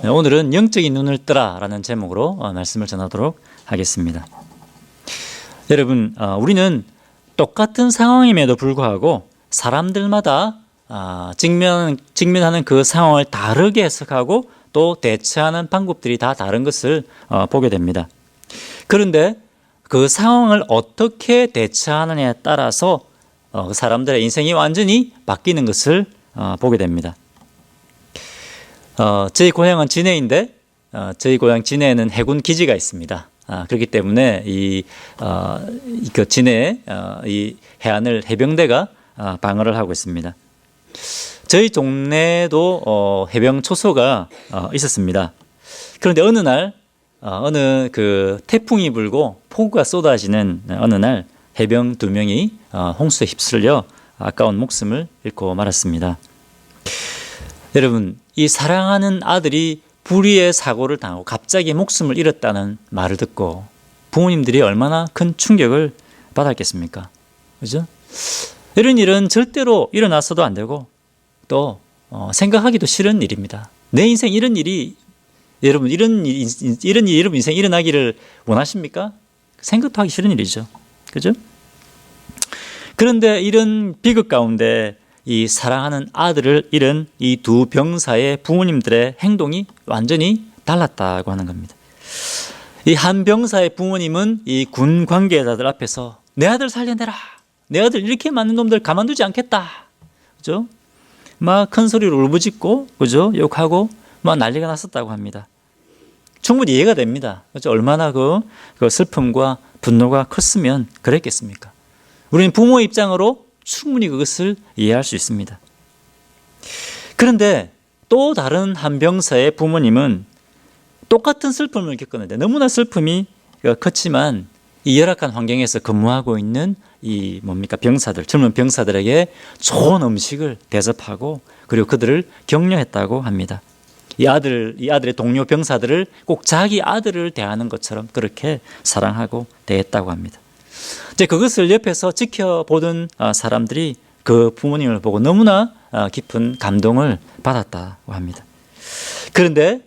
오늘은 영적인 눈을 뜨라 라는 제목으로 말씀을 전하도록 하겠습니다. 여러분, 우리는 똑같은 상황임에도 불구하고 사람들마다 직면하는 그 상황을 다르게 해석하고 또 대처하는 방법들이 다 다른 것을 보게 됩니다. 그런데 그 상황을 어떻게 대처하느냐에 따라서 그 사람들의 인생이 완전히 바뀌는 것을 보게 됩니다. 저희 고향은 진해인데 저희 고향 진해에는 해군 기지가 있습니다. 그렇기 때문에 그 진해 이 해안을 해병대가 방어를 하고 있습니다. 저희 동네에도 해병 초소가 있었습니다. 그런데 어느 날 어느 그 태풍이 불고 폭우가 쏟아지는 어느 날 해병 2명이 홍수에 휩쓸려 아까운 목숨을 잃고 말았습니다. 여러분, 이 사랑하는 아들이 불의의 사고를 당하고 갑자기 목숨을 잃었다는 말을 듣고 부모님들이 얼마나 큰 충격을 받았겠습니까? 그죠? 이런 일은 절대로 일어나서도 안 되고 또 생각하기도 싫은 일입니다. 내 인생 이런 일이 여러분 이런 일이 여러분 인생 일어나기를 원하십니까? 생각하기 싫은 일이죠. 그죠? 그런데 이런 비극 가운데 이 사랑하는 아들을 잃은 이 두 병사의 부모님들의 행동이 완전히 달랐다고 하는 겁니다. 이 한 병사의 부모님은 이 군 관계자들 앞에서 내 아들 살려내라. 내 아들 이렇게 많은 놈들 가만두지 않겠다. 그죠? 막 큰 소리로 울부짖고, 그죠? 욕하고, 막 난리가 났었다고 합니다. 충분히 이해가 됩니다. 그죠? 얼마나 그 슬픔과 분노가 컸으면 그랬겠습니까? 우리는 부모의 입장으로 충분히 그것을 이해할 수 있습니다. 그런데 또 다른 한 병사의 부모님은 똑같은 슬픔을 겪었는데 너무나 슬픔이 컸지만 이 열악한 환경에서 근무하고 있는 이 병사들, 젊은 병사들에게 좋은 음식을 대접하고 그리고 그들을 격려했다고 합니다. 이 아들의 동료 병사들을 꼭 자기 아들을 대하는 것처럼 그렇게 사랑하고 대했다고 합니다. 이제 그것을 옆에서 지켜보던 사람들이 그 부모님을 보고 너무나 깊은 감동을 받았다고 합니다. 그런데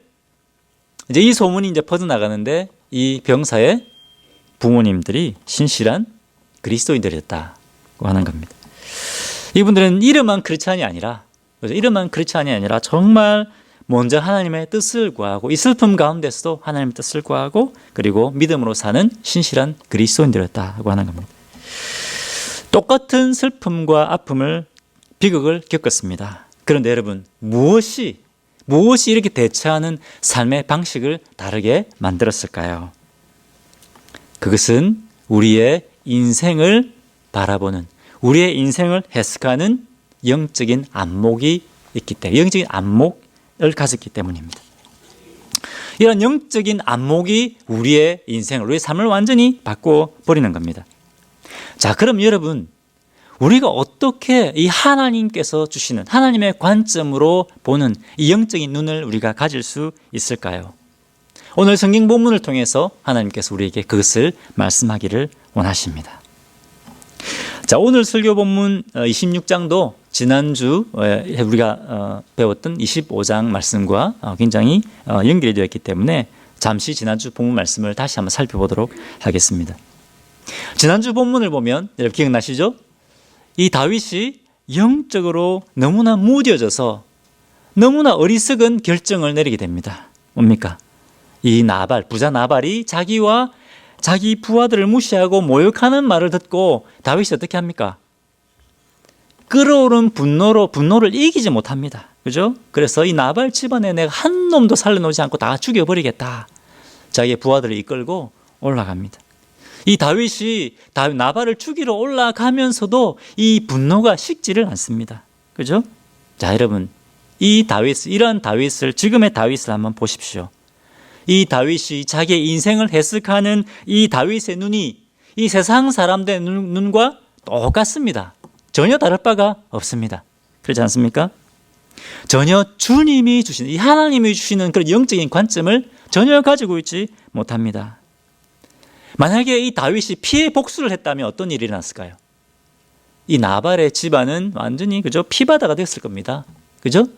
이제 이 소문이 이제 퍼져나가는데 이 병사의 부모님들이 신실한 그리스도인들이었다고 하는 겁니다. 이분들은 이름만 크리스찬이 아니라 정말 먼저 하나님의 뜻을 구하고 이 슬픔 가운데서도 하나님의 뜻을 구하고 그리고 믿음으로 사는 신실한 그리스도인들이었다고 하는 겁니다. 똑같은 슬픔과 아픔을 비극을 겪었습니다. 그런데 여러분 무엇이 이렇게 대처하는 삶의 방식을 다르게 만들었을까요? 그것은 우리의 인생을 바라보는 우리의 인생을 해석하는 영적인 안목이 있기 때문에 영적인 안목을 가졌기 때문입니다. 이런 영적인 안목이 우리의 인생을 우리의 삶을 완전히 바꿔버리는 겁니다. 자, 그럼 여러분 우리가 어떻게 이 하나님께서 주시는 하나님의 관점으로 보는 이 영적인 눈을 우리가 가질 수 있을까요? 오늘 성경 본문을 통해서 하나님께서 우리에게 그것을 말씀하기를 원하십니다. 자, 오늘 설교 본문 26장도 지난주 우리가 배웠던 25장 말씀과 굉장히 연결이 되어 있기 때문에 잠시 지난주 본문 말씀을 다시 한번 살펴보도록 하겠습니다. 지난주 본문을 보면 여러분 기억나시죠? 이 다윗이 영적으로 너무나 무뎌져서 너무나 어리석은 결정을 내리게 됩니다. 뭡니까? 이 부자 나발이 자기와 자기 부하들을 무시하고 모욕하는 말을 듣고 다윗이 어떻게 합니까? 끓어오른 분노를 이기지 못합니다. 그죠? 그래서 이 나발 집안에 내가 한 놈도 살려놓지 않고 다 죽여버리겠다. 자기의 부하들을 이끌고 올라갑니다. 이 다윗이 나발을 죽이러 올라가면서도 이 분노가 식지를 않습니다. 그죠? 자, 여러분, 이런 다윗을, 지금의 다윗을 한번 보십시오. 이 다윗이 자기의 인생을 해석하는 이 다윗의 눈이 이 세상 사람들의 눈과 똑같습니다. 전혀 다를 바가 없습니다. 그렇지 않습니까? 전혀 주님이 주시는, 이 하나님이 주시는 그런 영적인 관점을 전혀 가지고 있지 못합니다. 만약에 이 다윗이 피해 복수를 했다면 어떤 일이 일어났을까요? 이 나발의 집안은 완전히 그죠? 피바다가 됐을 겁니다. 그죠?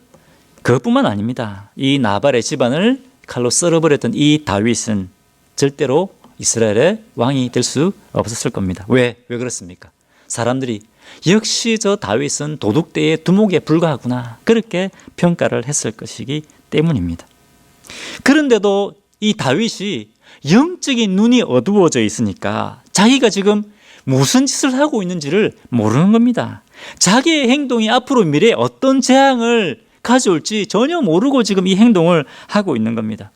그것뿐만 아닙니다. 이 나발의 집안을 칼로 썰어버렸던 이 다윗은 절대로 이스라엘의 왕이 될 수 없었을 겁니다. 왜 그렇습니까? 사람들이 역시 저 다윗은 도둑대의 두목에 불과하구나, 그렇게 평가를 했을 것이기 때문입니다. 그런데도 이 다윗이 영적인 눈이 어두워져 있으니까 자기가 지금 무슨 짓을 하고 있는지를 모르는 겁니다. 자기의 행동이 앞으로 미래에 어떤 재앙을 가져올지 전혀 모르고 지금 이 행동을 하고 있는 겁니다.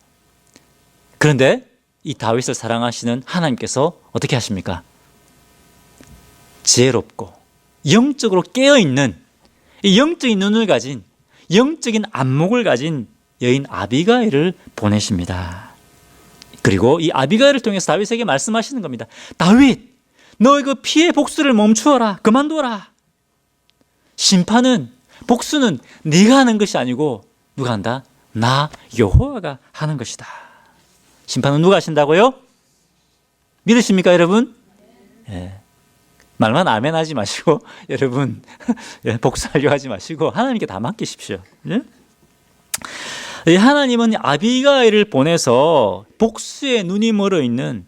그런데 이 다윗을 사랑하시는 하나님께서 어떻게 하십니까? 지혜롭고 영적으로 깨어있는, 이 영적인 눈을 가진, 영적인 안목을 가진 여인 아비가일을 보내십니다. 그리고 이 아비가일을 통해서 다윗에게 말씀하시는 겁니다. 다윗, 너의 그 피해 복수를 멈추어라. 그만둬라. 심판은, 복수는 네가 하는 것이 아니고 누가 한다? 나 여호와가 하는 것이다. 심판은 누가 하신다고요? 믿으십니까, 여러분? 예. 말만 아멘 하지 마시고 여러분 복수하려고 하지 마시고 하나님께 다 맡기십시오. 예? 하나님은 아비가일을 보내서 복수의 눈이 멀어 있는,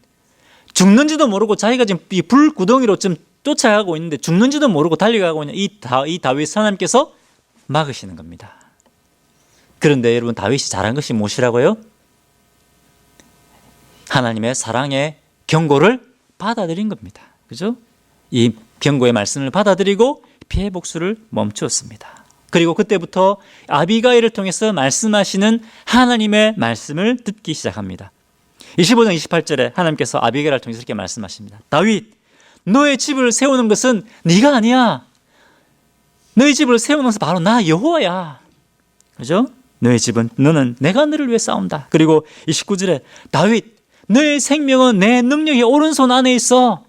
죽는지도 모르고 자기가 지금 이 불구덩이로 좀 쫓아가고 있는데 죽는지도 모르고 달려가고 있는 이 다윗 하나님께서 막으시는 겁니다. 그런데 여러분, 다윗이 잘한 것이 무엇이라고요? 하나님의 사랑의 경고를 받아들인 겁니다. 그죠? 이 경고의 말씀을 받아들이고 피해 복수를 멈추었습니다. 그리고 그때부터 아비가일을 통해서 말씀하시는 하나님의 말씀을 듣기 시작합니다. 25장 28절에 하나님께서 아비가일을 통해서 이렇게 말씀하십니다. 다윗, 너의 집을 세우는 것은 네가 아니야. 너의 집을 세우는 것은 바로 나 여호와야. 그죠? 너의 집은, 너는 내가 너를 위해 싸운다. 그리고 29절에 다윗, 너의 생명은 내 능력의 오른손 안에 있어.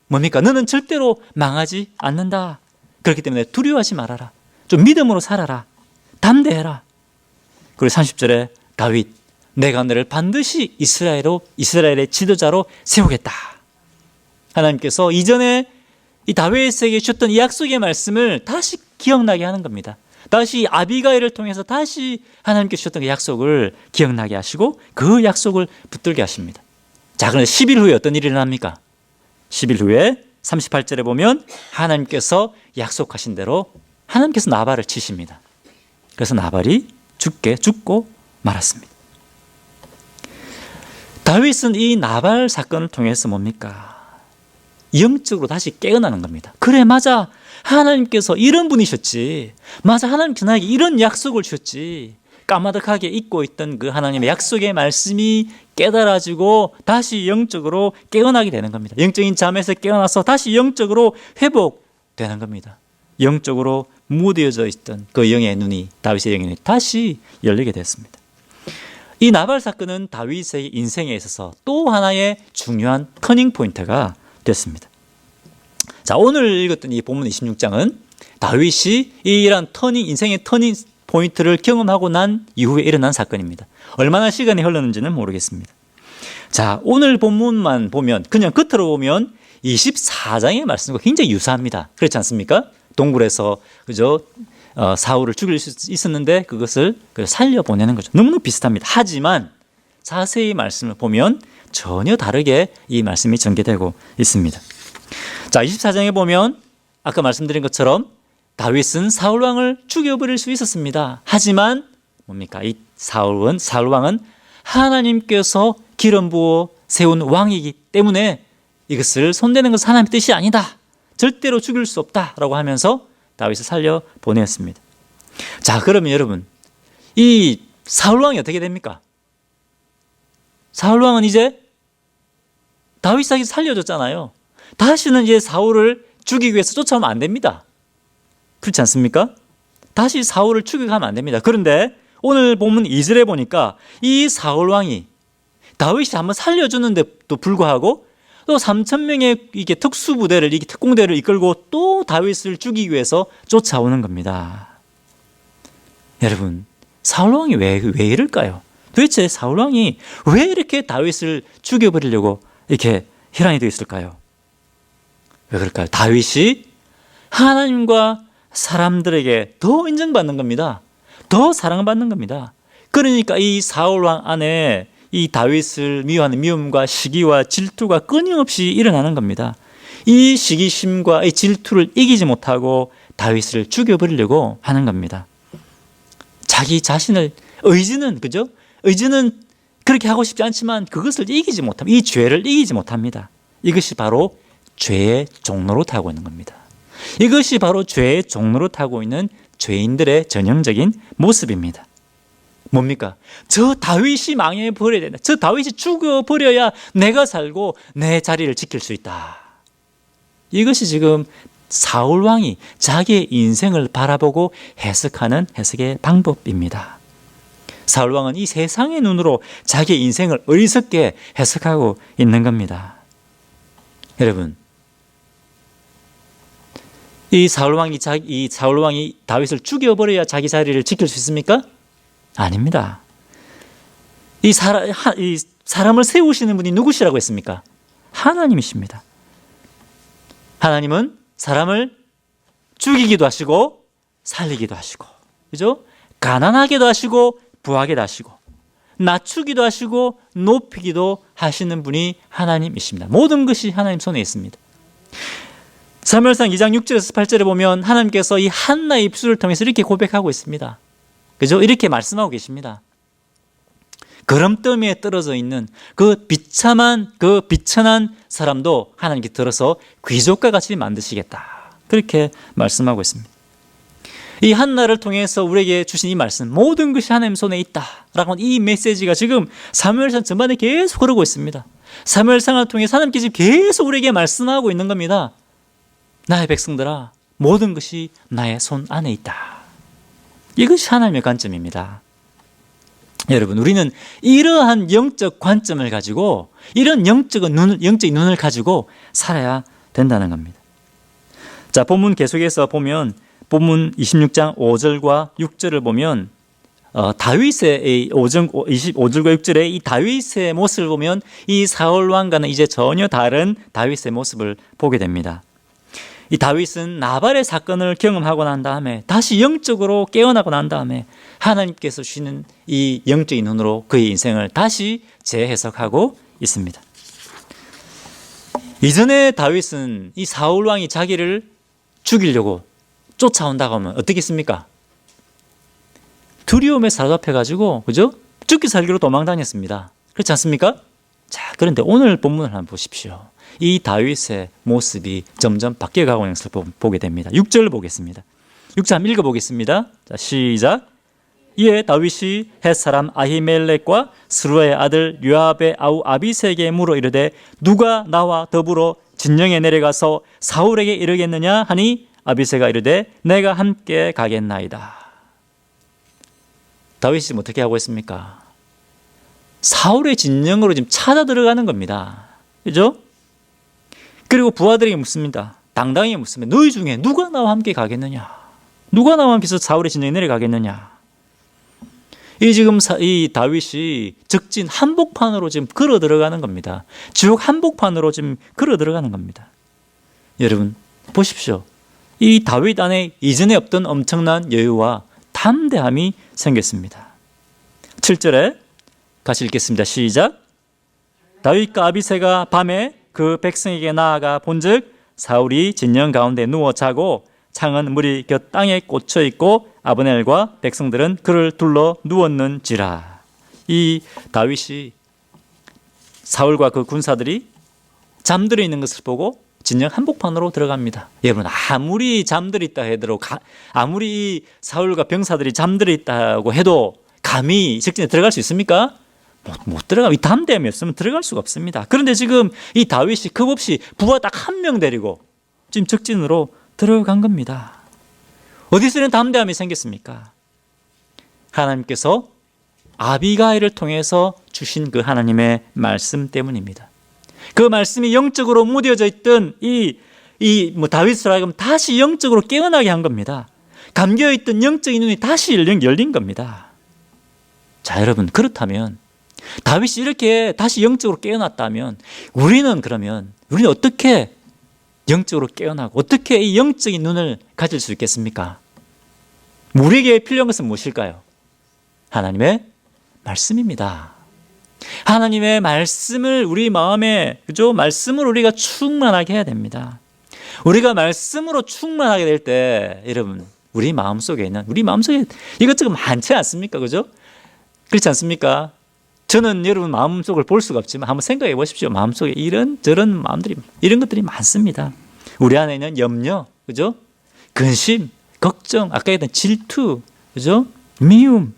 뭡니까? 너는 절대로 망하지 않는다. 그렇기 때문에 두려워하지 말아라. 좀 믿음으로 살아라. 담대해라. 그리고 30절에 다윗, 내가 너를 반드시 이스라엘의 지도자로 세우겠다. 하나님께서 이전에 이 다윗에게 주셨던 이 약속의 말씀을 다시 기억나게 하는 겁니다. 다시 아비가일을 통해서 다시 하나님께서 주셨던 그 약속을 기억나게 하시고 그 약속을 붙들게 하십니다. 자, 그런데 10일 후에 어떤 일이 일어납니까? 10일 후에 38절에 보면 하나님께서 약속하신 대로 하나님께서 나발을 치십니다. 그래서 나발이 죽고 말았습니다. 다윗은 이 나발 사건을 통해서 뭡니까? 영적으로 다시 깨어나는 겁니다. 그래, 맞아. 하나님께서 이런 분이셨지. 맞아, 하나님께서 나에게 이런 약속을 주셨지. 까마득하게 잊고 있던 그 하나님의 약속의 말씀이 깨달아지고 다시 영적으로 깨어나게 되는 겁니다. 영적인 잠에서 깨어나서 다시 영적으로 회복되는 겁니다. 영적으로 무뎌져 있던 그 영의 눈이, 다윗의 영의 눈이 다시 열리게 됐습니다. 이 나발 사건은 다윗의 인생에 있어서 또 하나의 중요한 터닝 포인트가 됐습니다. 자, 오늘 읽었던 이 본문 26장은 다윗이 이러한 인생의 터닝 포인트를 경험하고 난 이후에 일어난 사건입니다. 얼마나 시간이 흘렀는지는 모르겠습니다. 자, 오늘 본문만 보면, 그냥 끝으로 보면 24장의 말씀과 굉장히 유사합니다. 그렇지 않습니까? 동굴에서 그죠? 사울을 죽일 수 있었는데 그것을 살려보내는 거죠. 너무나 비슷합니다. 하지만 자세히 말씀을 보면 전혀 다르게 이 말씀이 전개되고 있습니다. 자, 24장에 보면 아까 말씀드린 것처럼 다윗은 사울왕을 죽여버릴 수 있었습니다. 하지만 뭡니까? 이 사울왕은 하나님께서 기름 부어 세운 왕이기 때문에 이것을 손대는 것은 하나님의 뜻이 아니다. 절대로 죽일 수 없다라고 하면서 다윗을 살려보냈습니다. 자, 그러면 여러분, 이 사울왕이 어떻게 됩니까? 사울왕은 이제 다윗에게 살려줬잖아요. 다시는 이제 사울을 죽이기 위해서 쫓아오면 안 됩니다. 그렇지 않습니까? 다시 사울을 죽여가면 안 됩니다. 그런데 오늘 본문 2절에 보니까 이 사울왕이 다윗이 한번 살려주는데도 불구하고 또 3,000명의 이게 특수부대를, 이게 특공대를 이끌고 또 다윗을 죽이기 위해서 쫓아오는 겁니다. 여러분, 사울왕이 왜 이럴까요? 도대체 사울왕이 왜 이렇게 다윗을 죽여버리려고 이렇게 혈안이 되어 있을까요? 왜 그럴까요? 다윗이 하나님과 사람들에게 더 인정받는 겁니다. 더 사랑받는 겁니다. 그러니까 이 사울 왕 안에 이 다윗을 미워하는 미움과 시기와 질투가 끊임없이 일어나는 겁니다. 이 시기심과 이 질투를 이기지 못하고 다윗을 죽여버리려고 하는 겁니다. 자기 자신을 의지는 그죠? 의지는 그렇게 하고 싶지 않지만 그것을 이기지 못합니다. 이 죄를 이기지 못합니다. 이것이 바로 죄의 종로로 타고 있는 겁니다. 이것이 바로 죄의 종로로 타고 있는 죄인들의 전형적인 모습입니다. 뭡니까? 저 다윗이 망해버려야 된다. 저 다윗이 죽어버려야 내가 살고 내 자리를 지킬 수 있다. 이것이 지금 사울 왕이 자기의 인생을 바라보고 해석하는 해석의 방법입니다. 사울 왕은 이 세상의 눈으로 자기의 인생을 어리석게 해석하고 있는 겁니다. 여러분, 이 사울 왕이 다윗을 죽여버려야 자기 자리를 지킬 수 있습니까? 아닙니다. 이 사람을 세우시는 분이 누구시라고 했습니까? 하나님이십니다. 하나님은 사람을 죽이기도 하시고 살리기도 하시고, 그죠? 가난하게도 하시고 부하게도 하시고 낮추기도 하시고 높이기도 하시는 분이 하나님이십니다. 모든 것이 하나님 손에 있습니다. 사무엘상 2장 6절에서 8절에 보면 하나님께서 이 한나의 입술을 통해서 이렇게 고백하고 있습니다. 그죠? 이렇게 말씀하고 계십니다. 거름더미에 떨어져 있는 그 비참한 그 비천한 사람도 하나님께 들어서 귀족과 같이 만드시겠다. 그렇게 말씀하고 있습니다. 이 한나를 통해서 우리에게 주신 이 말씀, 모든 것이 하나님 손에 있다라고 하는 이 메시지가 지금 사무엘상 전반에 계속 흐르고 있습니다. 사무엘상을 통해서 하나님께서 계속 우리에게 말씀하고 있는 겁니다. 나의 백성들아, 모든 것이 나의 손 안에 있다. 이것이 하나님의 관점입니다. 여러분, 우리는 이러한 영적 관점을 가지고, 이런 영적인 눈을 가지고 살아야 된다는 겁니다. 자, 본문 계속해서 보면 본문 26장 5절과 6절을 보면 다윗의 25절과 6절에 이 다윗의 모습을 보면 이 사울 왕과는 이제 전혀 다른 다윗의 모습을 보게 됩니다. 이 다윗은 나발의 사건을 경험하고 난 다음에 다시 영적으로 깨어나고 난 다음에 하나님께서 주시는 이 영적인 눈으로 그의 인생을 다시 재해석하고 있습니다. 이전에 다윗은 이 사울 왕이 자기를 죽이려고 쫓아온다고 하면 어떻겠습니까? 두려움에 사로잡혀가지고, 그죠? 죽기 살기로 도망 다녔습니다. 그렇지 않습니까? 자, 그런데 오늘 본문을 한번 보십시오. 이 다윗의 모습이 점점 바뀌어가고 있는 것을 보게 됩니다. 6절을 보겠습니다. 6절 한번 읽어보겠습니다. 자, 시작. 이에 다윗이 헷사람 아히멜렉과 스루아의 아들 요압의 아우 아비새에게 물어 이르되 누가 나와 더불어 진영에 내려가서 사울에게 이르겠느냐 하니 아비새가 이르되 내가 함께 가겠나이다. 다윗이 어떻게 하고 있습니까? 사울의 진영으로 지금 찾아 들어가는 겁니다. 그죠? 그리고 부하들에게 묻습니다. 당당히 묻습니다. 너희 중에 누가 나와 함께 가겠느냐? 누가 나와 함께서 사울의 진영에 내려가겠느냐? 이 다윗이 적진 한복판으로 지금 걸어 들어가는 겁니다. 지옥 한복판으로 지금 걸어 들어가는 겁니다. 여러분, 보십시오. 이 다윗 안에 이전에 없던 엄청난 여유와 담대함이 생겼습니다. 7절에 같이 읽겠습니다. 시작. 다윗과 아비새가 밤에 그 백성에게 나아가 본즉 사울이 진영 가운데 누워 자고 창은 물이 곁 땅에 꽂혀 있고 아브넬과 백성들은 그를 둘러 누웠는지라. 이 다윗이 사울과 그 군사들이 잠들어 있는 것을 보고 진영 한복판으로 들어갑니다. 여러분, 아무리 잠들어 있다 해도, 아무리 사울과 병사들이 잠들어 있다고 해도 감히 적진에 들어갈 수 있습니까? 못 들어가면, 이 담대함이 없으면 들어갈 수가 없습니다. 그런데 지금 이 다윗이 겁없이 부하 딱 한 명 데리고 지금 적진으로 들어간 겁니다. 어디서 이런 담대함이 생겼습니까? 하나님께서 아비가일을 통해서 주신 그 하나님의 말씀 때문입니다. 그 말씀이 영적으로 무뎌져 있던 다윗을 하여금 다시 영적으로 깨어나게 한 겁니다. 감겨있던 영적인 눈이 다시 열린 겁니다. 자, 여러분, 그렇다면 다윗이 이렇게 다시 영적으로 깨어났다면 우리는 어떻게 영적으로 깨어나고 어떻게 이 영적인 눈을 가질 수 있겠습니까? 우리에게 필요한 것은 무엇일까요? 하나님의 말씀입니다. 하나님의 말씀을 우리 마음에, 그죠? 말씀을 우리가 충만하게 해야 됩니다. 우리가 말씀으로 충만하게 될 때, 여러분, 우리 마음속에 이것저것 많지 않습니까? 그죠? 그렇지 않습니까? 저는 여러분 마음속을 볼 수가 없지만 한번 생각해 보십시오. 마음속에 이런저런 마음들이, 이런 것들이 많습니다. 우리 안에 있는 염려, 그죠? 근심, 걱정, 아까 했던 질투, 그죠? 미움.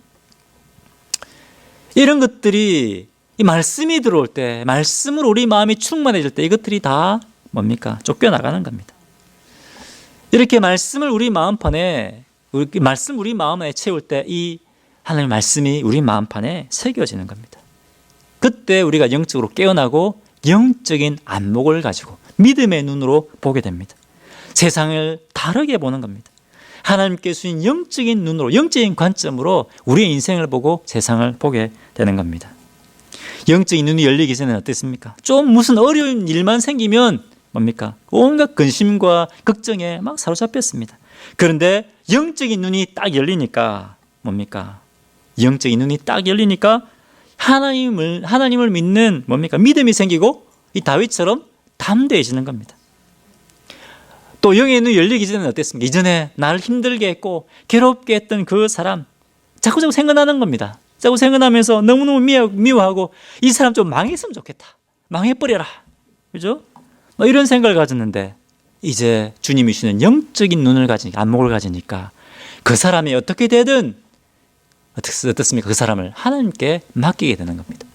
이런 것들이 이 말씀이 들어올 때, 말씀으로 우리 마음이 충만해질 때 이것들이 다 뭡니까? 쫓겨나가는 겁니다. 이렇게 말씀을 우리 마음판에, 우리 마음에 채울 때 이 하나님의 말씀이 우리 마음판에 새겨지는 겁니다. 그때 우리가 영적으로 깨어나고 영적인 안목을 가지고 믿음의 눈으로 보게 됩니다. 세상을 다르게 보는 겁니다. 하나님께 주신 영적인 눈으로, 영적인 관점으로 우리의 인생을 보고 세상을 보게 되는 겁니다. 영적인 눈이 열리기 전에는 어땠습니까? 좀 무슨 어려운 일만 생기면 뭡니까? 온갖 근심과 걱정에 막 사로잡혔습니다. 그런데 영적인 눈이 딱 열리니까 뭡니까? 영적인 눈이 딱 열리니까 하나님을 믿는 뭡니까? 믿음이 생기고 이 다윗처럼 담대해지는 겁니다. 또 영의 눈이 열리기 전에는 어땠습니까? 이전에 나를 힘들게 했고 괴롭게 했던 그 사람 자꾸 생각나는 겁니다. 자꾸 생각나면서 너무너무 미워하고 이 사람 좀 망했으면 좋겠다. 망해버려라. 그죠? 뭐 이런 생각을 가졌는데 이제 주님이 주시는 영적인 눈을 가지니까, 안목을 가지니까 그 사람이 어떻게 되든 어떻습니까? 그 사람을 하나님께 맡기게 되는 겁니다.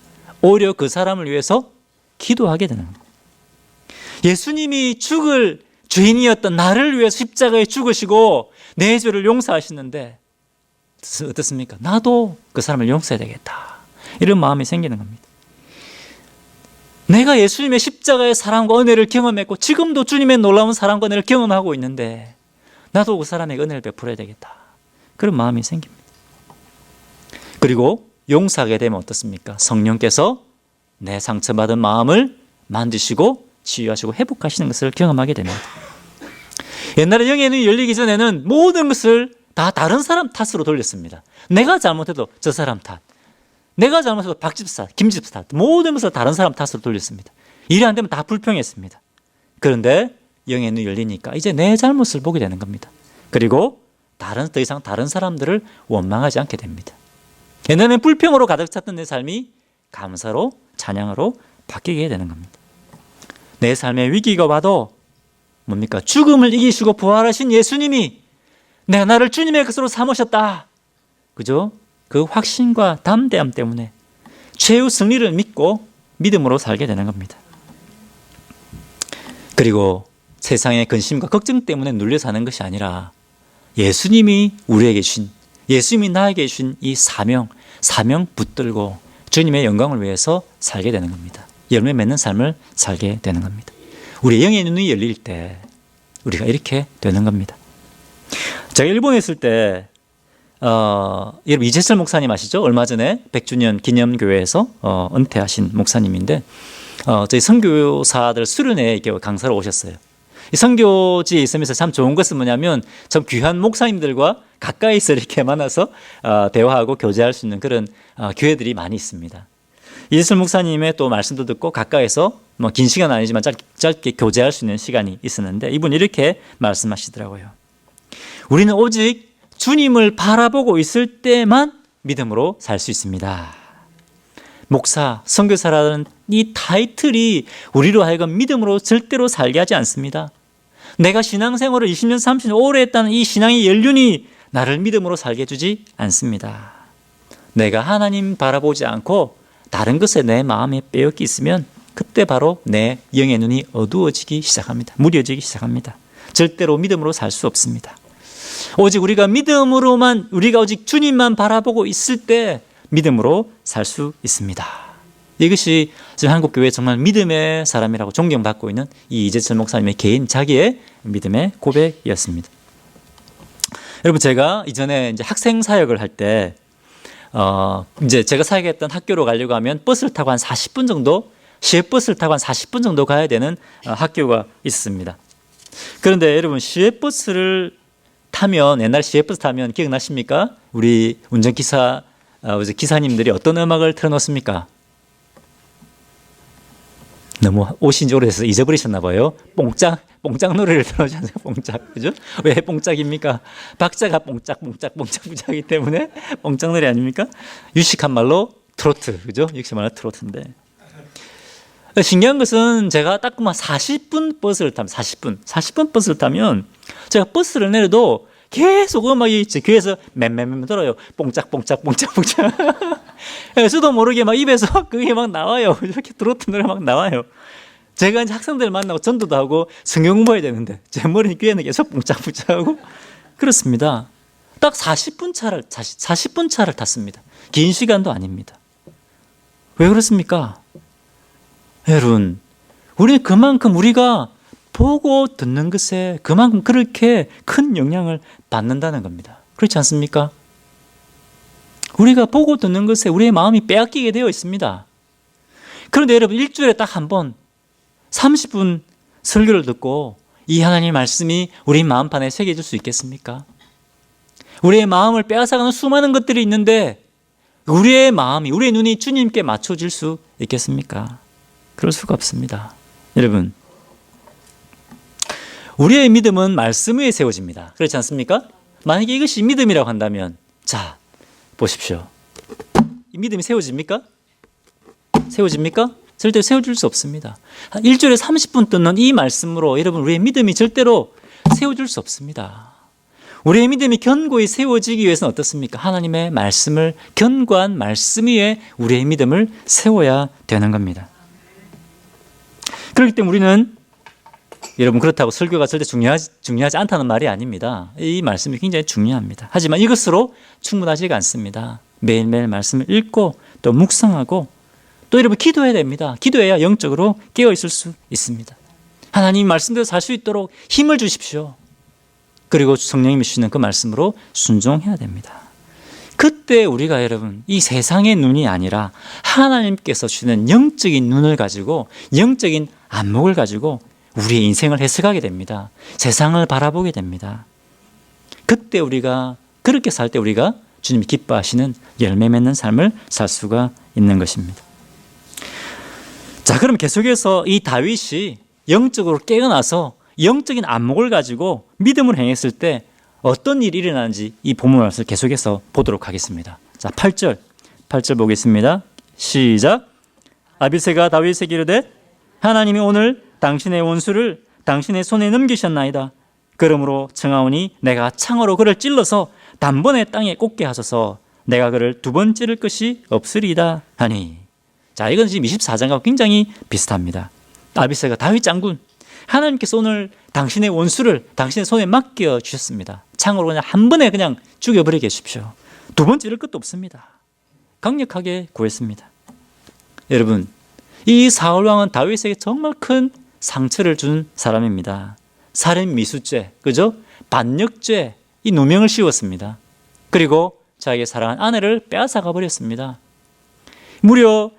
오히려 그 사람을 위해서 기도하게 되는 겁니다. 예수님이 죽을 죄인이었던 나를 위해서 십자가에 죽으시고 내 죄를 용서하시는데 어떻습니까? 나도 그 사람을 용서해야 되겠다. 이런 마음이 생기는 겁니다. 내가 예수님의 십자가의 사랑과 은혜를 경험했고 지금도 주님의 놀라운 사랑과 은혜를 경험하고 있는데 나도 그 사람에게 은혜를 베풀어야 되겠다. 그런 마음이 생깁니다. 그리고 용서하게 되면 어떻습니까? 성령께서 내 상처받은 마음을 만지시고 치유하시고 회복하시는 것을 경험하게 됩니다. 옛날에 영의 눈이 열리기 전에는 모든 것을 다 다른 사람 탓으로 돌렸습니다. 내가 잘못해도 저 사람 탓, 내가 잘못해도 박집사, 김집사 탓, 모든 것을 다른 사람 탓으로 돌렸습니다. 일이 안 되면 다 불평했습니다. 그런데 영의 눈이 열리니까 이제 내 잘못을 보게 되는 겁니다. 그리고 더 이상 다른 사람들을 원망하지 않게 됩니다. 옛날에는 불평으로 가득 찼던 내 삶이 감사로, 찬양으로 바뀌게 되는 겁니다. 내 삶에 위기가 와도 뭡니까? 죽음을 이기시고 부활하신 예수님이 나를 주님의 것으로 삼으셨다. 그죠? 그 확신과 담대함 때문에 최후 승리를 믿고 믿음으로 살게 되는 겁니다. 그리고 세상의 근심과 걱정 때문에 눌려 사는 것이 아니라 예수님이 우리에게 주신, 예수님이 나에게 주신 이 사명 붙들고 주님의 영광을 위해서 살게 되는 겁니다. 열매 맺는 삶을 살게 되는 겁니다. 우리 영의 눈이 열릴 때 우리가 이렇게 되는 겁니다. 제가 일본에 있을 때 여러분 이재철 목사님 아시죠? 얼마 전에 100주년 기념교회에서 은퇴하신 목사님인데 저희 선교사들 수련회에 이렇게 강사로 오셨어요. 이 선교지에 있으면서 참 좋은 것은 뭐냐면 참 귀한 목사님들과 가까이서 이렇게 만나서 대화하고 교제할 수 있는 그런 교회들이 많이 있습니다. 이재철 목사님의 또 말씀도 듣고 가까이서 뭐 긴 시간 아니지만 짧게 교제할 수 있는 시간이 있었는데 이분이 이렇게 말씀하시더라고요. 우리는 오직 주님을 바라보고 있을 때만 믿음으로 살 수 있습니다. 목사, 선교사라는 이 타이틀이 우리로 하여금 믿음으로 절대로 살게 하지 않습니다. 내가 신앙생활을 20년, 30년 오래 했다는 이 신앙의 연륜이 나를 믿음으로 살게 해주지 않습니다. 내가 하나님 바라보지 않고 다른 것에 내 마음에 빼앗기 있으면 그때 바로 내 영의 눈이 어두워지기 시작합니다. 무뎌지기 시작합니다. 절대로 믿음으로 살 수 없습니다. 오직 우리가 믿음으로만, 우리가 오직 주님만 바라보고 있을 때 믿음으로 살 수 있습니다. 이것이 지금 한국교회 정말 믿음의 사람이라고 존경받고 있는 이 이재철 목사님의 개인 자기의 믿음의 고백이었습니다. 여러분, 제가 이전에 이제 학생 사역을 할 때, 이제 제가 사역했던 학교로 가려고 하면 버스를 타고 한 40분 정도, 시외버스를 타고 한 40분 정도 가야 되는 학교가 있습니다. 그런데 여러분, 시외버스를 타면 옛날 시외버스 타면 기억나십니까? 우리 운전기사 기사님들이 어떤 음악을 틀어놓습니까? 너무 오신 지 오래돼서 잊어버리셨나 봐요. 뽕짝 노래를 틀어주지 않아요. 뽕짝. 그죠? 왜 뽕짝입니까? 박자가 뽕짝이기 때문에 뽕짝 노래 아닙니까? 유식한 말로 트로트. 그죠? 유식한 말로 트로트인데. 신기한 것은 제가 딱 40분 버스를 타면 40분 버스를 타면 제가 버스를 내려도 계속 음악이 제 귀에서 맴 들어요. 뽕짝. 저도 모르게 막 입에서 그게 막 나와요. 이렇게 트로트 노래 막 나와요. 제가 이제 학생들 만나고 전도도 하고 성경 공부해야 되는데 제 머리 귀에는 계속 뽕짝하고 그렇습니다. 딱 40분 차를 탔습니다. 긴 시간도 아닙니다. 왜 그렇습니까? 여러분, 우리는 그만큼 우리가 보고 듣는 것에 그만큼 그렇게 큰 영향을 받는다는 겁니다. 그렇지 않습니까? 우리가 보고 듣는 것에 우리의 마음이 빼앗기게 되어 있습니다. 그런데 여러분, 일주일에 딱 한 번 30분 설교를 듣고 이 하나님의 말씀이 우리 마음판에 새겨질 수 있겠습니까? 우리의 마음을 빼앗아가는 수많은 것들이 있는데 우리의 마음이, 우리의 눈이 주님께 맞춰질 수 있겠습니까? 그럴 수가 없습니다. 여러분, 우리의 믿음은 말씀 위에 세워집니다. 그렇지 않습니까? 만약에 이것이 믿음이라고 한다면, 자, 보십시오. 이 믿음이 세워집니까? 절대 세워질 수 없습니다. 일주일에 30분 듣는 이 말씀으로 여러분, 우리의 믿음이 절대로 세워질 수 없습니다. 우리의 믿음이 견고히 세워지기 위해서는 어떻습니까? 하나님의 말씀을, 견고한 말씀 위에 우리의 믿음을 세워야 되는 겁니다. 그렇기 때문에 우리는, 여러분, 그렇다고 설교가 절대 중요하지 않다는 말이 아닙니다. 이 말씀이 굉장히 중요합니다. 하지만 이것으로 충분하지가 않습니다. 매일매일 말씀을 읽고 또 묵상하고 또 여러분 기도해야 됩니다. 기도해야 영적으로 깨어있을 수 있습니다. 하나님 말씀대로 살 수 있도록 힘을 주십시오. 그리고 성령님이 주시는 그 말씀으로 순종해야 됩니다. 그때 우리가 여러분 이 세상의 눈이 아니라 하나님께서 주시는 영적인 눈을 가지고, 영적인 안목을 가지고 우리의 인생을 해석하게 됩니다. 세상을 바라보게 됩니다. 그때 우리가 그렇게 살 때 우리가 주님이 기뻐하시는 열매 맺는 삶을 살 수가 있는 것입니다. 자, 그럼 계속해서 이 다윗이 영적으로 깨어나서 영적인 안목을 가지고 믿음을 행했을 때 어떤 일이 일어나는지 이 본문 말씀을 계속해서 보도록 하겠습니다. 자, 8절 보겠습니다. 시작. 아비새가 다윗에게 이르되 하나님이 오늘 당신의 원수를 당신의 손에 넘기셨나이다. 그러므로 청하오니 내가 창으로 그를 찔러서 단번에 땅에 꽂게 하소서. 내가 그를 두 번 찌를 것이 없으리이다 하니. 자, 이건 지금 24장과 굉장히 비슷합니다. 아비새가 다윗 장군, 하나님께서 오늘 당신의 원수를 당신의 손에 맡겨 주셨습니다. 창으로 그냥 한 번에 그냥 죽여버리게 해주십시오. 두 번 찌를 것도 없습니다. 강력하게 구했습니다. 여러분, 이 사울 왕은 다윗에게 정말 큰 상처를 준 사람입니다. 살인 미수죄, 그죠? 반역죄, 이 누명을 씌웠습니다. 그리고 자기의 사랑한 아내를 빼앗아가 버렸습니다. 무려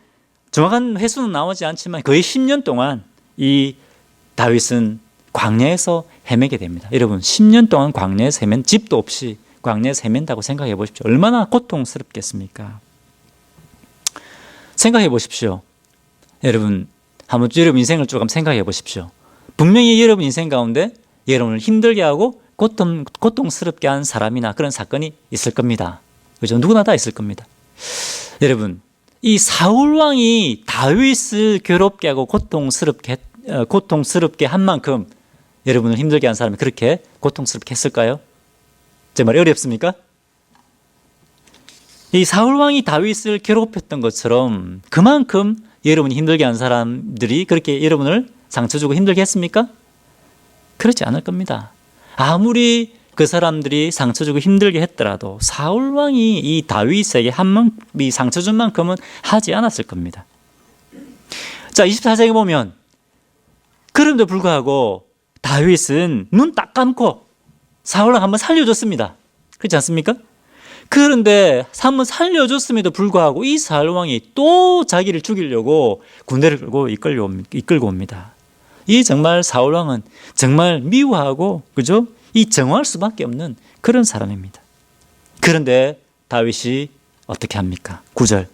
정확한 횟수는 나오지 않지만 거의 10년 동안 이 다윗은 광야에서 헤매게 됩니다. 여러분, 10년 동안 광야에서 헤맨, 집도 없이 광야에서 헤맨다고 생각해 보십시오. 얼마나 고통스럽겠습니까? 생각해 보십시오. 여러분, 한번 여러분 인생을 쭉 한번 생각해 보십시오. 분명히 여러분 인생 가운데 여러분을 힘들게 하고 고통스럽게 한 사람이나 그런 사건이 있을 겁니다. 그죠? 누구나 다 있을 겁니다. 여러분, 이 사울 왕이 다윗을 괴롭게 하고 고통스럽게 한 만큼 여러분을 힘들게 한 사람이 그렇게 고통스럽게 했을까요? 제 말이 어렵습니까? 이 사울 왕이 다윗을 괴롭혔던 것처럼 그만큼 여러분이 힘들게 한 사람들이 그렇게 여러분을 상처 주고 힘들게 했습니까? 그렇지 않을 겁니다. 아무리 그 사람들이 상처 주고 힘들게 했더라도 사울 왕이 이 다윗에게 이 상처 준 만큼은 하지 않았을 겁니다. 자, 24장에 보면 그럼에도 불구하고 다윗은 눈 딱 감고 사울 왕 한번 살려줬습니다. 그렇지 않습니까? 그런데 한번 살려줬음에도 불구하고 이 사울 왕이 또 자기를 죽이려고 군대를 끌고 이끌고 옵니다. 이 정말 사울 왕은 정말 미워하고, 그죠? 이 정할 수밖에 없는 그런 사람입니다. 그런데 다윗이 어떻게 합니까? 9절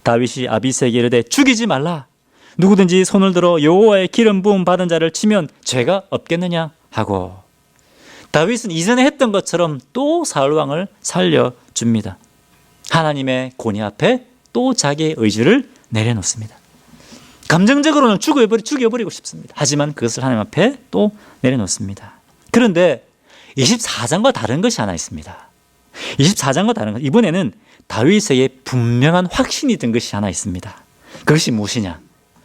다윗이 아비새에게 이르되 죽이지 말라. 누구든지 손을 들어 여호와의 기름 부음 받은 자를 치면 죄가 없겠느냐 하고, 다윗은 이전에 했던 것처럼 또 사울왕을 살려줍니다. 하나님의 권위 앞에 또 자기의 의지를 내려놓습니다. 감정적으로는 죽여버리고 싶습니다. 하지만 그것을 하나님 앞에 또 내려놓습니다. 그런데 24장과 다른 것이 하나 있습니다. 24장과 다른 것, 이번에는 다윗에게 분명한 확신이 든 것이 하나 있습니다. 그것이 무엇이냐?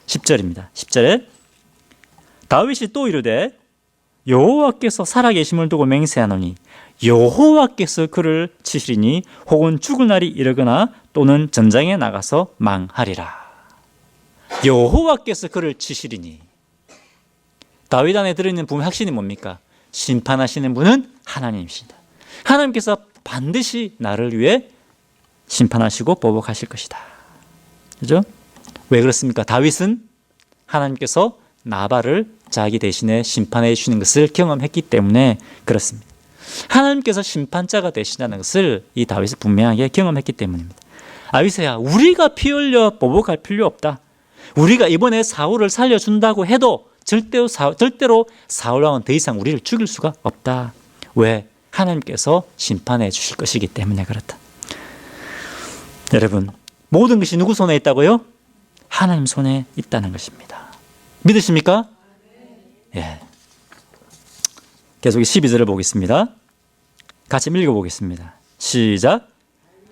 10절입니다. 10절에 다윗이 또 이르되 여호와께서 살아계심을 두고 맹세하노니 여호와께서 그를 치시리니 혹은 죽을 날이 이르거나 또는 전장에 나가서 망하리라. 여호와께서 그를 치시리니, 다윗 안에 들어있는 분명 확신이 뭡니까? 심판하시는 분은 하나님이시다. 하나님께서 반드시 나를 위해 심판하시고 보복하실 것이다. 그죠? 왜 그렇습니까? 다윗은 하나님께서 나발을 자기 대신에 심판해 주시는 것을 경험했기 때문에 그렇습니다. 하나님께서 심판자가 되신다는 것을 이 다윗은 분명하게 경험했기 때문입니다. 아비새야, 우리가 피 흘려 보복할 필요 없다. 우리가 이번에 사울을 살려준다고 해도 절대로 사울왕은 더 이상 우리를 죽일 수가 없다. 왜? 하나님께서 심판해 주실 것이기 때문에 그렇다. 여러분, 모든 것이 누구 손에 있다고요? 하나님 손에 있다는 것입니다. 믿으십니까? 예. 계속 12절을 보겠습니다. 같이 읽어보겠습니다. 시작.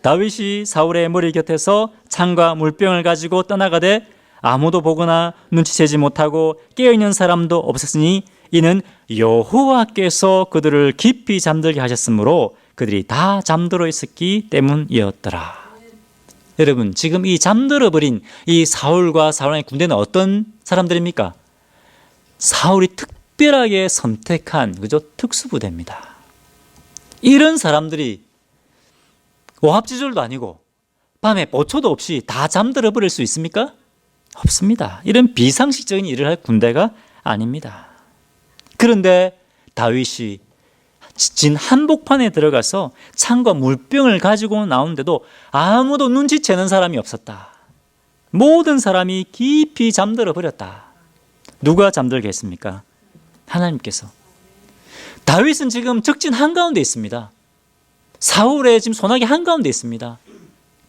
다윗이 사울의 머리 곁에서 창과 물병을 가지고 떠나가되 아무도 보거나 눈치채지 못하고 깨어있는 사람도 없었으니 이는 여호와께서 그들을 깊이 잠들게 하셨으므로 그들이 다 잠들어 있었기 때문이었더라. 여러분, 지금 이 잠들어버린 이 사울과 사울의 군대는 어떤 사람들입니까? 사울이 특별하게 선택한, 그죠? 특수부대입니다. 이런 사람들이 오합지졸도 아니고 밤에 보초도 없이 다 잠들어 버릴 수 있습니까? 없습니다. 이런 비상식적인 일을 할 군대가 아닙니다. 그런데 다윗이 진 한복판에 들어가서 창과 물병을 가지고 나오는데도 아무도 눈치채는 사람이 없었다. 모든 사람이 깊이 잠들어 버렸다. 누가 잠들게 했습니까? 하나님께서. 다윗은 지금 적진 한가운데 있습니다. 사울의 지금 소나기 한가운데 있습니다.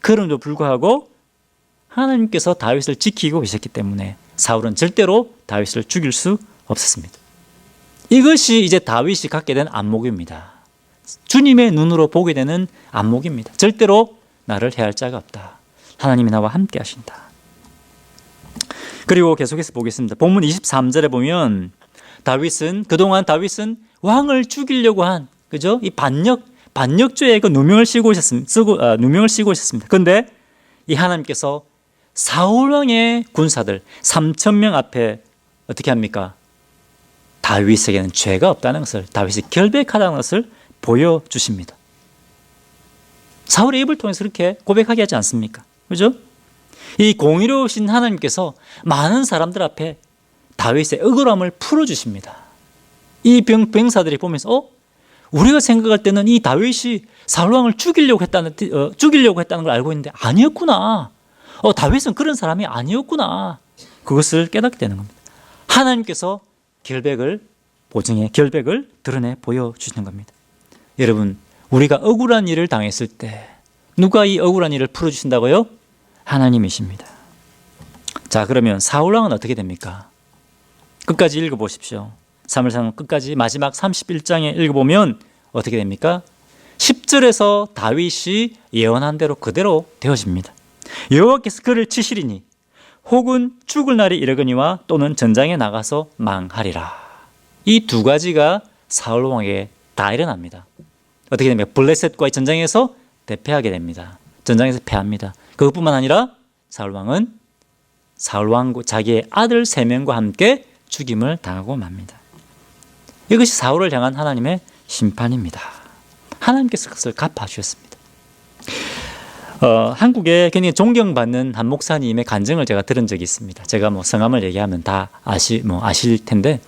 그럼에도 불구하고 하나님께서 다윗을 지키고 계셨기 때문에 사울은 절대로 다윗을 죽일 수 없었습니다. 이것이 이제 다윗이 갖게 된 안목입니다. 주님의 눈으로 보게 되는 안목입니다. 절대로 나를 해할 자가 없다. 하나님이 나와 함께 하신다. 그리고 계속해서 보겠습니다. 본문 23절에 보면 그동안 다윗은 왕을 죽이려고 한, 그죠? 이 반역죄의 그 누명을 씌고 있었습니다. 그런데 이 하나님께서 사울왕의 군사들 3,000명 앞에 어떻게 합니까? 다윗에게는 죄가 없다는 것을, 다윗이 결백하다는 것을 보여주십니다. 사울의 입을 통해서 그렇게 고백하게 하지 않습니까? 그죠? 이 공의로우신 하나님께서 많은 사람들 앞에 다윗의 억울함을 풀어주십니다. 이 병사들이 보면서 우리가 생각할 때는 이 다윗이 사울왕을 죽이려고 했다는 걸 알고 있는데 아니었구나. 다윗은 그런 사람이 아니었구나. 그것을 깨닫게 되는 겁니다. 하나님께서 결백을 드러내 보여주시는 겁니다. 여러분, 우리가 억울한 일을 당했을 때 누가 이 억울한 일을 풀어주신다고요? 하나님이십니다. 자, 그러면 사울왕은 어떻게 됩니까? 끝까지 읽어보십시오. 사무엘상 끝까지 마지막 31장에 읽어보면 어떻게 됩니까? 10절에서 다윗이 예언한 대로 그대로 되어집니다. 여호와께서 그를 치시리니 혹은 죽을 날이 이르거니와 또는 전장에 나가서 망하리라. 이 두 가지가 사울왕에게 다 일어납니다. 어떻게 됩니까? 블레셋과의 전장에서 대패하게 됩니다. 전장에서 패합니다. 그것뿐만 아니라 사울왕은 자기의 아들 3명과 함께 죽임을 당하고 맙니다. 이것이 사울을 향한 하나님의 심판입니다. 하나님께서 그것을 갚아주셨습니다. 한국에 굉장히 존경받는 한 목사님의 간증을 제가 들은 적이 있습니다. 제가 성함을 얘기하면 다 아실 텐데,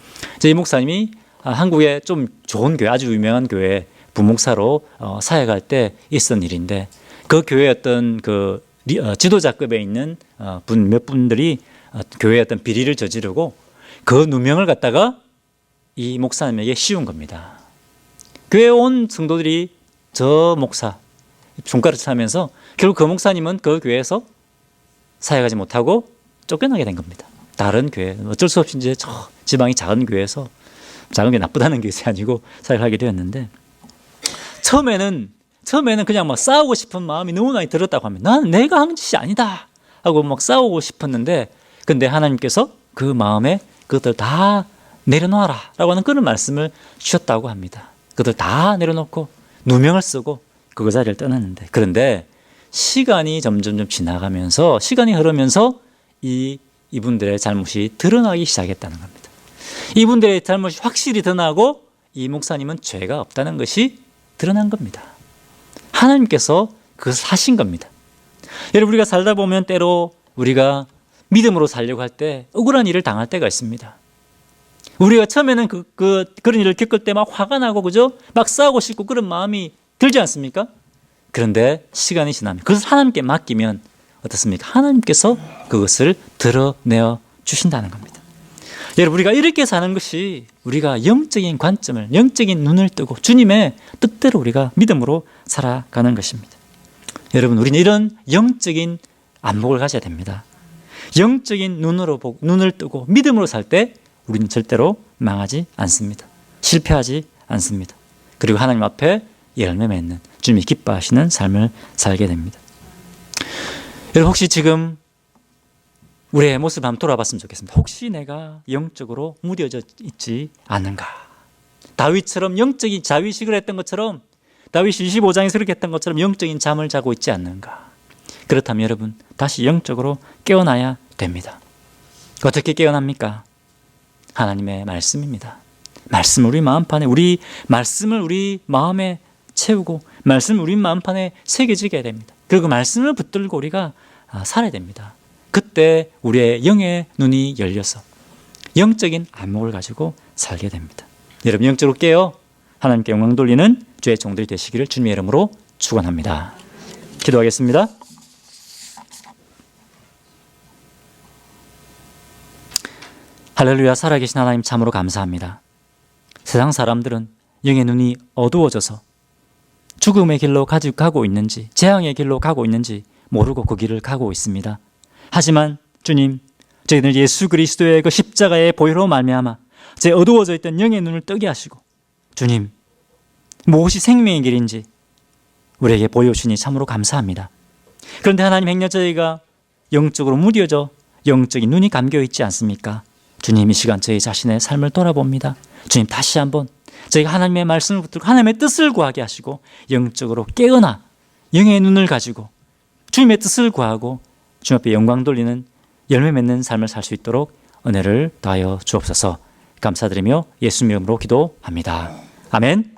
이 목사님이 한국에 좀 좋은 교회, 아주 유명한 교회 부목사로 사역할 때 있었던 일인데, 그 교회 어떤 지도자급에 있는 몇 분들이 교회의 어떤 비리를 저지르고 그 누명을 갖다가 이 목사님에게 씌운 겁니다. 교회에 온 성도들이 저 목사 손가락질 하면서 결국 그 목사님은 그 교회에서 사역하지 못하고 쫓겨나게 된 겁니다. 다른 교회, 어쩔 수 없이 이제 저 지방이 작은 교회에서, 작은 게 나쁘다는 것이 아니고 사역하게 되었는데, 처음에는 그냥 막 싸우고 싶은 마음이 너무 많이 들었다고 합니다. 나는 내가 한 짓이 아니다 하고 막 싸우고 싶었는데, 근데 하나님께서 그 마음에 그것들 다 내려놓아라 라고 하는 그런 말씀을 주셨다고 합니다. 그것들 다 내려놓고 누명을 쓰고 그 자리를 떠났는데, 그런데 시간이 점점 지나가면서, 시간이 흐르면서 이분들의 잘못이 드러나기 시작했다는 겁니다. 이분들의 잘못이 확실히 드러나고 이 목사님은 죄가 없다는 것이 드러난 겁니다. 하나님께서 그것을 하신 겁니다. 여러분, 우리가 살다 보면 때로 우리가 믿음으로 살려고 할 때 억울한 일을 당할 때가 있습니다. 우리가 처음에는 그런 일을 겪을 때 막 화가 나고, 그죠? 막 싸우고 싶고 그런 마음이 들지 않습니까? 그런데 시간이 지나면, 그것을 하나님께 맡기면 어떻습니까? 하나님께서 그것을 드러내어 주신다는 겁니다. 여러분, 우리가 이렇게 사는 것이 우리가 영적인 관점을, 영적인 눈을 뜨고 주님의 뜻대로 우리가 믿음으로 살아가는 것입니다. 여러분, 우리는 이런 영적인 안목을 가져야 됩니다. 영적인 눈을 뜨고 믿음으로 살 때 우리는 절대로 망하지 않습니다. 실패하지 않습니다. 그리고 하나님 앞에 열매 맺는, 주님이 기뻐하시는 삶을 살게 됩니다. 여러분, 혹시 지금 우리의 모습을 한번 돌아봤으면 좋겠습니다. 혹시 내가 영적으로 무뎌져 있지 않는가? 다윗처럼 영적인 자위식을 했던 것처럼, 다윗이 25장에서 그렇게 했던 것처럼 영적인 잠을 자고 있지 않는가? 그렇다면 여러분, 다시 영적으로 깨어나야 됩니다. 어떻게 깨어납니까? 하나님의 말씀입니다. 말씀을 우리 마음판에, 말씀을 우리 마음에 채우고 말씀을 우리 마음판에 새겨지게 됩니다. 그리고 말씀을 붙들고 우리가 살아야 됩니다. 그때 우리의 영의 눈이 열려서 영적인 안목을 가지고 살게 됩니다. 여러분, 영적으로 깨어 하나님께 영광 돌리는 주의 종들이 되시기를 주님의 이름으로 축원합니다. 기도하겠습니다. 할렐루야. 살아계신 하나님, 참으로 감사합니다. 세상 사람들은 영의 눈이 어두워져서 죽음의 길로 가고 있는지, 재앙의 길로 가고 있는지 모르고 그 길을 가고 있습니다. 하지만 주님, 저희들 예수 그리스도의 그 십자가의 보혈로 말미암아 제 어두워져 있던 영의 눈을 뜨게 하시고, 주님, 무엇이 생명의 길인지 우리에게 보여주시니 참으로 감사합니다. 그런데 하나님, 행여 저희가 영적으로 무뎌져 영적인 눈이 감겨 있지 않습니까? 주님, 이 시간 저희 자신의 삶을 돌아봅니다. 주님, 다시 한번 저희가 하나님의 말씀을 붙들고 하나님의 뜻을 구하게 하시고 영적으로 깨어나 영의 눈을 가지고 주님의 뜻을 구하고 주님 앞에 영광 돌리는 열매 맺는 삶을 살 수 있도록 은혜를 더하여 주옵소서. 감사드리며 예수님 이름으로 기도합니다. 아멘.